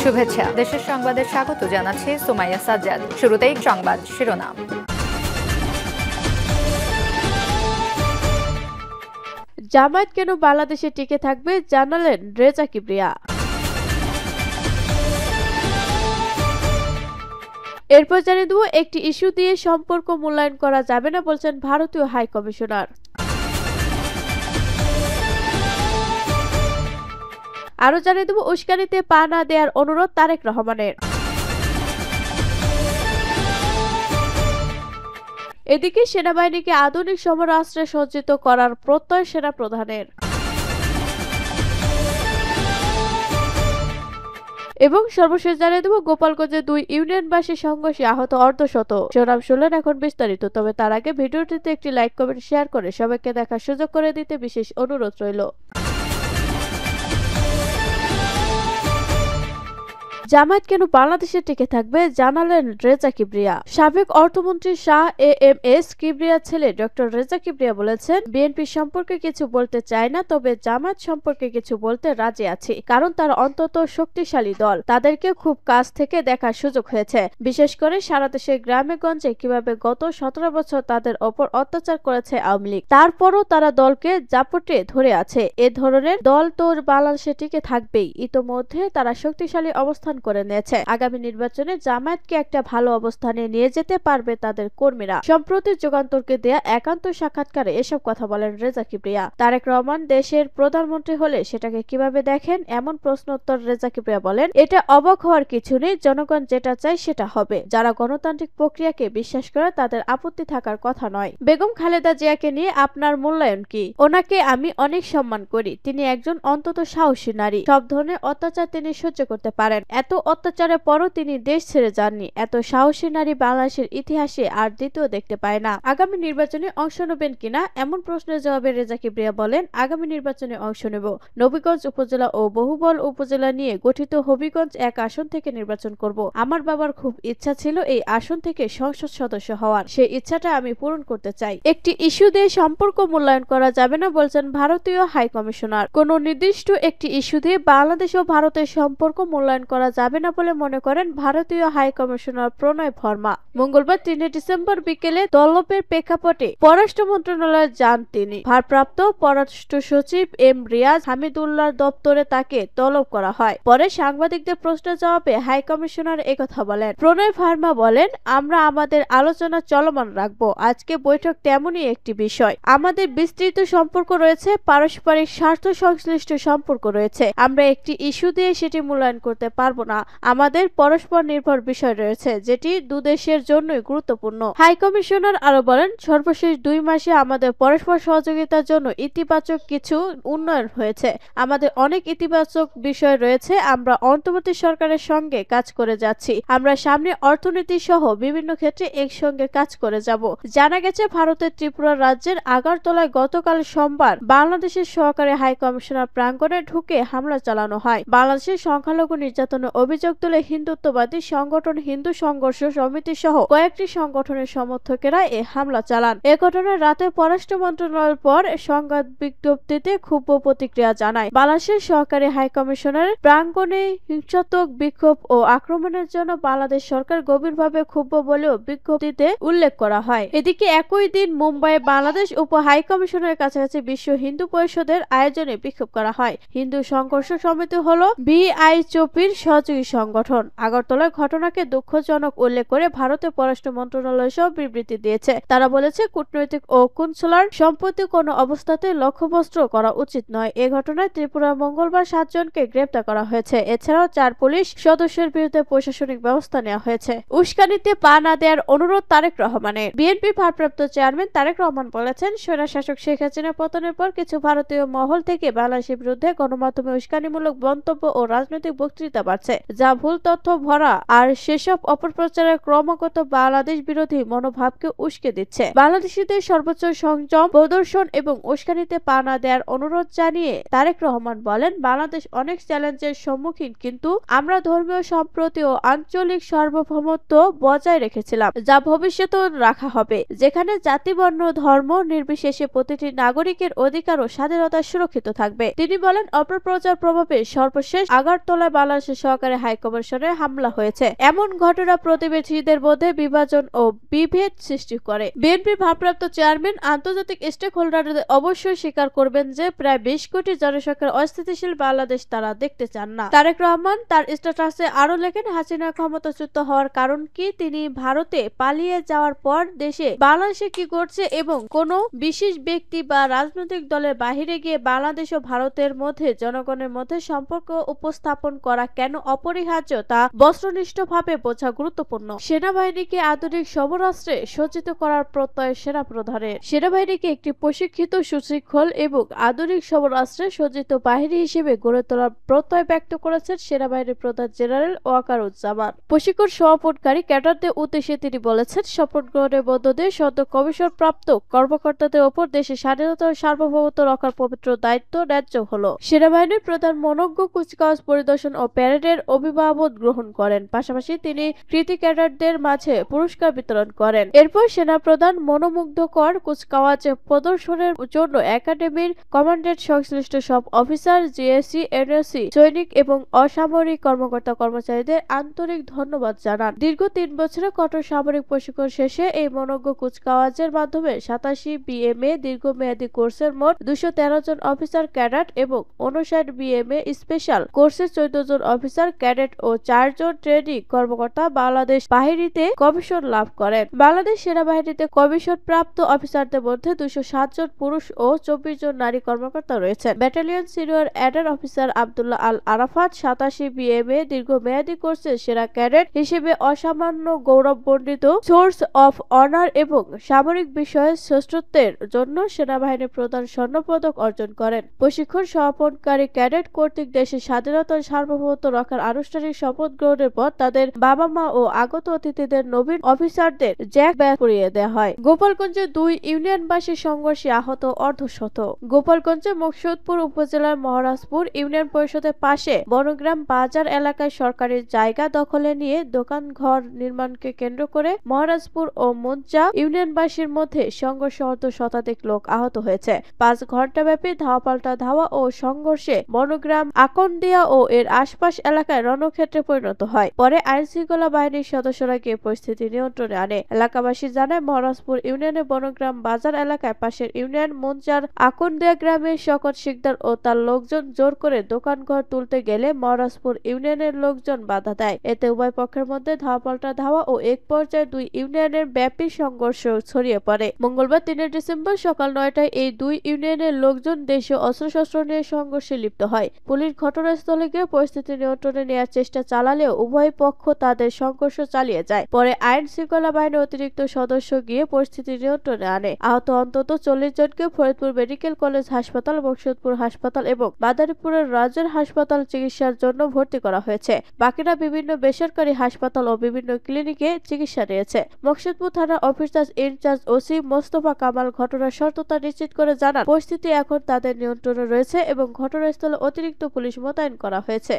শুভেচ্ছা। দেশের সংবাদে স্বাগত জানাচ্ছি সুমাইয়া সাজ্জাদ। শুরুতেই সংবাদ শিরোনাম। জামায়াত কেন বাংলাদেশে টিকে থাকবে জানালেন রেজা কিবরিয়া। এরপর জানিয়ে দেব, একটি ইস্যু দিয়ে সম্পর্ক মূল্যায়ন করা যাবে না বলছেন ভারতীয় হাই কমিশনার। আরো জানিয়ে দেব, উস্কানিতে পা না দেওয়ার অনুরোধ তারেক রহমানের। এদিকে সেনাবাহিনীকে আধুনিক সমরাস্ত্রে সজ্জিত করার প্রত্যয় সেনা প্রধানের। এবং সর্বশেষ জানিয়ে দেব, গোপালগঞ্জে 2 ইউনিয়নবাসী সংঘর্ষে আহত অর্ধশত। শিরোনাম শুনলেন, এখন বিস্তারিত। তবে তার আগে ভিডিওটিতে একটি লাইক, কমেন্ট, শেয়ার করে সবাইকে দেখার সুযোগ করে দিতে বিশেষ অনুরোধ রইল। জামায়াত কেন বাংলাদেশে টিকে থাকবে জানালেন রেজা কিবরিয়া। সাবেক অর্থমন্ত্রী শাহ এএমএস কিবরিয়ার ছেলে ডক্টর রেজা কিবরিয়া বলেছেন, বিএনপি সম্পর্কে কিছু বলতে চায় না, তবে জামায়াত সম্পর্কে কিছু বলতে রাজি আছি, কারণ তারা অন্তত শক্তিশালী দল। তাদেরকে খুব কাছ থেকে দেখার সুযোগ হয়েছে, বিশেষ করে সারা দেশের গ্রামে গঞ্জে কিভাবে গত 17 বছর তাদের ওপর অত্যাচার করেছে আওয়ামী লীগ। তারপরও তারা দলকে জাপটে ধরে আছে। এ ধরনের দল তো বাংলাদেশে টিকে থাকবেই। ইতোমধ্যে তারা শক্তিশালী অবস্থান করে নিয়েছে। আগামী নির্বাচনে জামায়াতকে একটা ভালো অবস্থানে নিয়ে যেতে পারবে তাদের কর্মীরা। সম্প্রতি যুগান্তরকে দেয়া একান্ত সাক্ষাৎকারে এসব কথা বলেন রেজা কিবরিয়া। তারেক রহমান দেশের প্রধানমন্ত্রী হলে সেটাকে কিভাবে দেখেন, এমন প্রশ্ন উত্তর রেজা কিবরিয়া বলেন, এটা অবাক হওয়ার কিছু নেই। জনগণ যেটা চায় সেটা হবে। যারা গণতান্ত্রিক প্রক্রিয়াকে বিশ্বাস করে তাদের আপত্তি থাকার কথা নয়। বেগম খালেদা জিয়াকে নিয়ে আপনার মূল্যায়ন কি? ওনাকে আমি অনেক সম্মান করি। তিনি একজন অন্তত সাহসী নারী। সব ধরনের অত্যাচার তিনি সহ্য করতে পারেন। এত অত্যাচারের পরও তিনি দেশ ছেড়ে যাননি। এত সাহসী নারী বাংলাদেশের ইতিহাসে আর দ্বিতীয় দেখতে পায় না। আগামী নির্বাচনে অংশ নেবেন কিনা এমন প্রশ্নের জবাবে রেজা কিবরিয়া বলেন, আগামী নির্বাচনে অংশ নেব। নবীগঞ্জ উপজেলা ও বহুবল উপজেলা নিয়ে গঠিত হবিগঞ্জ 1 আসন থেকে নির্বাচন করব। আমার বাবার খুব ইচ্ছা ছিল এই আসন থেকে সংসদ সদস্য হওয়ার। সেই ইচ্ছাটা আমি পূরণ করতে চাই। একটি ইস্যু দিয়ে সম্পর্ক মূল্যায়ন করা যাবে না বলছেন ভারতীয় হাই কমিশনার। কোন নির্দিষ্ট একটি ইস্যু দিয়ে বাংলাদেশ ও ভারতের সম্পর্ক মূল্যায়ন করা যাবে না বলে মনে করেন ভারতীয় হাই কমিশনার প্রণয় ভার্মা। মঙ্গলবার 3 ডিসেম্বর বিকেলে তলবের প্রেক্ষাপটে পররাষ্ট্র মন্ত্রণালয়ে যান তিনি। ভারপ্রাপ্ত পররাষ্ট্র সচিব এম রিয়াজ হামিদুল্লাহর দপ্তরে তাকে তলব করা হয়। পরে সাংবাদিকদের প্রশ্নের জবাবে হাই কমিশনার একথা বলেন। প্রণয় ভার্মা বলেন, আমরা আমাদের আলোচনা চলমান রাখবো। আজকে বৈঠক তেমনই একটি বিষয়। আমাদের বিস্তৃত সম্পর্ক রয়েছে, পারস্পরিক স্বার্থ সংশ্লিষ্ট সম্পর্ক রয়েছে। আমরা একটি ইস্যু দিয়ে সেটি মূল্যায়ন করতে পারবো না। আমাদের পরস্পর নির্ভর বিষয় রয়েছে, যেটি দুদেশের জন্যই গুরুত্বপূর্ণ। হাই কমিশনার আরো বলেন, সর্বশেষ 2 মাসে আমাদের পরস্পর সহযোগিতার জন্য ইতিবাচক কিছু উন্নয়ন হয়েছে। আমাদের অনেক ইতিবাচক বিষয় রয়েছে। আমরা অন্তর্বর্তী সরকারের সঙ্গে কাজ করে যাচ্ছি। আমরা সামনে অর্থনীতি সহ বিভিন্ন ক্ষেত্রে একসঙ্গে কাজ করে যাব। জানা গেছে, ভারতের ত্রিপুরা রাজ্যের আগরতলায় গতকাল সোমবার বাংলাদেশের সহকারী হাই কমিশনার প্রাঙ্গণে ঢুকে হামলা চালানো হয়। বাংলাদেশের সংখ্যালঘু নির্যাতনের অভিযোগ তুলে হিন্দুত্ববাদী সংগঠন হিন্দু সংঘর্ষ সমিতি সহ কয়েকটি সংগঠনের সমর্থকেরা এ হামলা চালান। এ ঘটনায় রাতে পররাষ্ট্র মন্ত্রণালয়ের পর সংবাদ বিজ্ঞপ্তিতে ক্ষুব্ধ প্রতিক্রিয়া জানায়। বাংলাদেশের সহকারী হাই কমিশনারের প্রাঙ্গণে হিংসাত্মক বিক্ষোভ ও আক্রমণের জন্য বাংলাদেশ সরকার গভীরভাবে ক্ষুব্ধ বলেও বিজ্ঞপ্তিতে উল্লেখ করা হয়। এদিকে একই দিন মুম্বাইয়ে বাংলাদেশ উপ হাই কমিশনারের কাছাকাছি বিশ্ব হিন্দু পরিষদের আয়োজনে বিক্ষোভ করা হয়। হিন্দু সংঘর্ষ সমিতি হল বিআইচপির সহযোগী সংগঠন। আগরতলার ঘটনাকে দুঃখজনক উল্লেখ করে ভারতের পররাষ্ট্র মন্ত্রণালয় সহ বিবৃতি দিয়েছে। তারা বলেছে, কূটনৈতিক ও কনসুলার সম্পত্তি কোনো অবস্থাতে লক্ষ্যবস্তু করা উচিত নয়। এ ঘটনায় ত্রিপুরা মঙ্গলবার 7 জনকে গ্রেপ্তার করা হয়েছে। এছাড়াও 4 পুলিশ সদস্যের বিরুদ্ধে প্রশাসনিক ব্যবস্থা নেওয়া হয়েছে। উস্কানিতে পা না দেওয়ার অনুরোধ তারেক রহমানের। বিএনপি ভারপ্রাপ্ত চেয়ারম্যান তারেক রহমান বলেছেন, স্বৈরশাসক শেখ হাসিনা পতনের পর কিছু ভারতীয় মহল থেকে বাংলাদেশের বিরুদ্ধে গণমাধ্যমে উস্কানিমূলক মন্তব্য ও রাজনৈতিক বক্তৃতা বাড়ছে, যা ভুল তথ্য ভরা। আর সেসব অপপ্রচারের ক্রমাগত বাংলাদেশ বিরোধী মনোভাবকে উস্কে দিচ্ছে। বাংলাদেশিদের সর্বোচ্চ সংযম প্রদর্শন এবং উস্কানিতে পা না দেওয়ার অনুরোধ জানিয়ে তারেক রহমান বলেন, বাংলাদেশ অনেক চ্যালেঞ্জের সম্মুখীন, কিন্তু আমরা ধর্মীয় সম্প্রীতি ও আঞ্চলিক সার্বভৌমত্ব বজায় রেখেছিলাম, যা ভবিষ্যতেও রাখা হবে, যেখানে জাতি, বর্ণ, ধর্ম নির্বিশেষে প্রতিটি নাগরিকের অধিকার ও স্বাধীনতা সুরক্ষিত থাকবে। তিনি বলেন, অপপ্রচার প্রভাবে সর্বশেষ আগরতলায় বাংলাদেশের সহকারী হাইকমিশনে হামলা হয়েছে। এমন ঘটনা প্রতিবেশীদের মধ্যে বিভাজন ও বিভেদ সৃষ্টি করে। বিএনপির ভারপ্রাপ্ত চেয়ারম্যান আন্তর্জাতিক স্টেক হোল্ডারদের অবশ্যই স্বীকার করবেন যে প্রায় 20 কোটি জনসংখ্যার অস্থিতিশীল বাংলাদেশ তারা দেখতে চান না। তারেক রহমান তার স্ট্যাটাসে আরো লেখেন, হাসিনা ক্ষমতাচ্যুত হওয়ার কারণ কি, তিনি ভারতে পালিয়ে যাওয়ার পর দেশে বাংলাদেশে কি ঘটছে এবং কোন বিশেষ ব্যক্তি বা রাজনৈতিক দলের বাহিরে গিয়ে বাংলাদেশ ও ভারতের মধ্যে জনগণের মধ্যে সম্পর্ক উপস্থাপন করা কেন অপরিহার্য তা বস্তুনিষ্ঠভাবে বোঝা গুরুত্বপূর্ণ। সেনাবাহিনীকে আধুনিক সমরাস্ত্রে সজ্জিত করার প্রত্যয় সেনাপ্রধানের। সেনাবাহিনীকে একটি প্রশিক্ষিত, সুশৃঙ্খল এবং আধুনিক সমরাস্ত্রে সজ্জিত বাহিনী হিসেবে গড়ে তোলার প্রত্যয় ব্যক্ত করেছেন সেনাবাহিনীর প্রধান জেনারেল ওয়াকারুজ্জামান। প্রশিক্ষণ সমাপনকারী ক্যাডারদের উদ্দেশ্যে তিনি বলেছেন, শপথ গ্রহণের মধ্য দিয়ে সদ্য কমিশন প্রাপ্ত কর্মকর্তাদের ওপর দেশের স্বাধীনতা ও সার্বভৌমত্ব রক্ষার পবিত্র দায়িত্ব ন্যায্য হলো। সেনাবাহিনীর প্রধান মনোজ্ঞ কুচকাওয়াজ পরিদর্শন ও প্যারেডের অভিভাবক গ্রহণ করেন। পাশাপাশি তিনি কৃতি ক্যাডারদের মাঝে পুরস্কার বিতরণ করেন। এরপর সেনাপ্রধান মনোমুগ্ধকর কুচকাওয়াজ প্রদর্শনের জন্য একাডেমির কমান্ডেন্ট, সংশ্লিষ্ট সব অফিসার, জিএসি, এনএসি, সৈনিক এবং অসামরিক কর্মকর্তা কর্মচারীদের আন্তরিক ধন্যবাদ জানান। দীর্ঘ 3 বছরের কঠোর সামরিক প্রশিক্ষণ শেষে এই মনোজ্ঞ কুচকাওয়াজের মাধ্যমে 87 বিএমএ দীর্ঘমেয়াদী কোর্সের মোট 213 জন অফিসার ক্যাডেট এবং 59 বিএমএ স্পেশাল কোর্সের 14 জন অফিসার ক্যাডেট ও 4 জন ট্রেনিং কর্মকর্তা বাংলাদেশ বাহিনীতে কমিশন লাভ করেন। বাংলাদেশ সেনাবাহিনীতে কমিশন প্রাপ্ত অফিসারদের মধ্যে 207 জন পুরুষ ও 24 জন নারী কর্মকর্তা রয়েছেন। Battalion senior under officer Abdullah Al Arafat 87 BMA দীর্ঘমেয়াদী কোর্সের সেরা ক্যাডেট হিসেবে অসামান্য গৌরবমণ্ডিত, সোর্স অফ অনার এবং সামরিক বিষয়ে শ্রেষ্ঠত্বের জন্য সেনাবাহিনীর প্রধান স্বর্ণপদক অর্জন করেন। প্রশিক্ষণ সমাপনকারী ক্যাডেট কর্তৃক দেশের স্বাধীনতা ও সার্বভৌমত্ব রক্ষার আনুষ্ঠানিক শপথ গ্রহণের পর তাদের বাবা মা ও আগত অতিথিদের নবীন অফিসারদের জ্যাক ব্যাগ পরিয়ে দেওয়া হয়। গোপালগঞ্জে 2 ইউনিয়নবাসীর সংঘর্ষে আহত অর্ধশত। গোপালগঞ্জের মকসুদপুর উপজেলার মহারাজপুর ইউনিয়ন পরিষদের পাশে বনগ্রাম বাজার এলাকায় সরকারি জায়গা দখলে নিয়ে দোকানঘর নির্মাণকে কেন্দ্র করে মহারাজপুর ও মুঞ্জা ইউনিয়নবাসীর মধ্যে সংঘর্ষ, অর্ধশতাধিক লোক আহত হয়েছে। 5 ঘণ্টাব্যাপী ধাওয়া-পাল্টা ধাওয়া ও সংঘর্ষে বনগ্রাম, আকন্দিয়া ও এর আশপাশ এলাকায় রণক্ষেত্রে পরিণত হয়। পরে আইনশৃঙ্খলা বাহিনীর সদস্যরা গিয়ে পরিস্থিতি নিয়ন্ত্রণে আনে। এলাকাবাসী জানায়, মহারাজপুর ইউনিয়নের বনগ্রাম বাজার এলাকায় পাশের ইউনিয়ন মুঞ্জার আকন্দিয়া গ্রামের শওকত শিকদার ও তার লোকজন জোর করে দোকানঘর তুলতে গেলে মহারাজপুর ইউনিয়নের লোকজন বাধা দেয়। এতে উভয় পক্ষের মধ্যে ধাওয়া-পাল্টা ধাওয়া ও এক পর্যায়ে 2 ইউনিয়নের ব্যাপী সংঘর্ষ ছড়িয়ে পড়ে। মঙ্গলবার 3 ডিসেম্বর সকাল 9টায় এই 2 ইউনিয়নের লোকজন দেশীয় অস্ত্রশস্ত্র নিয়ে সংঘর্ষে লিপ্ত হয়। পুলিশ ঘটনাস্থলে গিয়ে পরিস্থিতি নিয়ন্ত্রণে নেওয়ার চেষ্টা চালালেও উভয় পক্ষ তাদের সংঘর্ষ চালিয়ে যায়। পরে আইন শৃঙ্খলা বাহিনীর অতিরিক্ত সদস্য গিয়ে পরিস্থিতি নিয়ন্ত্রণে আনে। আহত অন্তত 40 জনকে ফরিদপুর মেডিকেল কলেজ হাসপাতাল, মকসুদপুর হাসপাতাল এবং মাদারীপুরের রাজের হাসপাতাল চিকিৎসার জন্য ভর্তি করা হয়েছে। বাকিরা বিভিন্ন বেসরকারি হাসপাতাল ও বিভিন্ন ক্লিনিকে চিকিৎসা নিয়েছে। মকসুদপুর থানা officer in charge OC Mostafa Kamal ঘটনার সত্যতা নিশ্চিত করে জানান, পরিস্থিতি এখন তাদের নিয়ন্ত্রণে রয়েছে এবং ঘটনাস্থলে অতিরিক্ত পুলিশ মোতায়েন করা হয়েছে।